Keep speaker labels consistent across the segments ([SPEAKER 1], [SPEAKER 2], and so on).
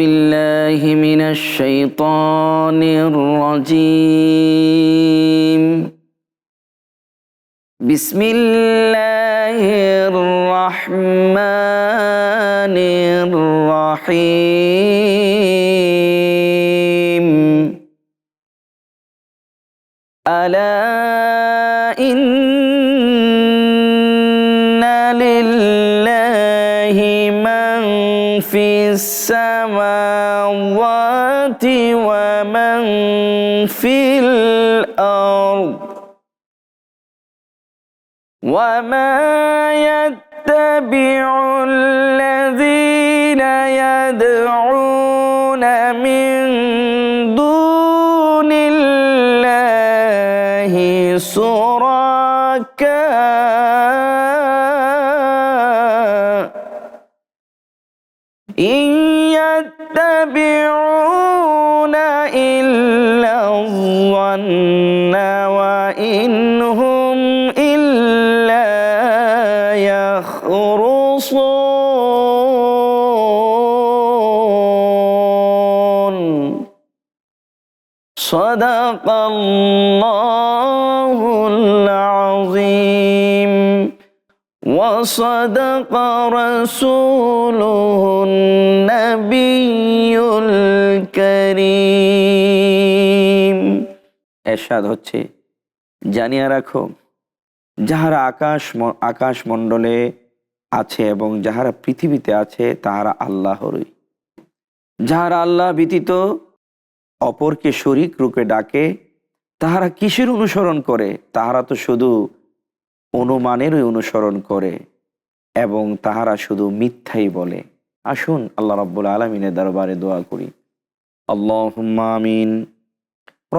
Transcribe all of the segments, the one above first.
[SPEAKER 1] بالله من الشيطان الرجيم. بسم الله الرحمن الرحيم. ألا إن لله من في السماوات ومن في الأرض وما يتبع الذين يدعون من دون الله شركاء إن يتبعون إلا الظن وإن هم إلا يخرصون. صدق الله العظيم وصدق رسوله النبي الكريم। এরশাদ হচ্ছে, জানিয়ে রাখো, যাহারা আকাশমণ্ডলে আছে এবং যাহারা পৃথিবীতে আছে তাহারা আল্লাহরই। যাহারা আল্লাহ ব্যতীত অপরকে শরীক রূপে ডাকে তাহারা কিসের অনুসরণ করে? তাহারা তো শুধু অনুমানেরই অনুসরণ করে এবং তাহারা শুধু মিথ্যাই বলে। আসুন আল্লাহ রাব্বুল আলামিনের দরবারে দোয়া করি। আল্লাহুম্মা আমিন।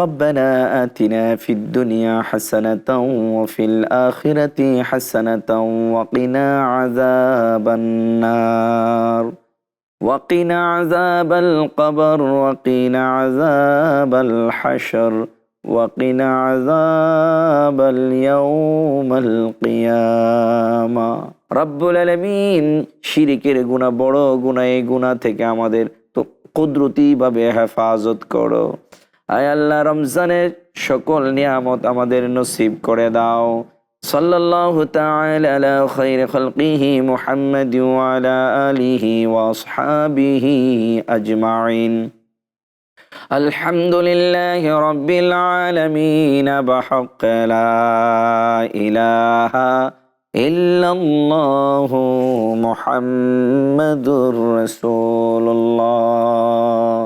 [SPEAKER 1] রব্বানা আতিনা ফিদ দুনিয়া হাসানাতাও ওয়া ফিল আখিরাতি হাসানাতাও ওয়া কিনা আযাবান নার ওয়া কিনা আযাবাল কবর ওয়া কিনা আযাবাল হাশর ওয়াকিনা আযাবাল ইয়াউমাল কিয়ামা। রব্বুল আলামিন, শিরকের গুনাহ বড় গুনাহ, এই গুনাহ থেকে আমাদের তো কুদরতিভাবে হেফাজত করো। আয় আল্লাহ, রমজানের সকল নিয়ামত আমাদের নসিব করে দাও। সাল্লাল্লাহু তাআলা আলা খায়রি খালকিহি মুহাম্মাদ ওয়া আলা আলিহি ওয়া আসহাবিহি আজমাইন। الحمد لله رب العالمين بحق لا إله إلا الله محمد رسول الله.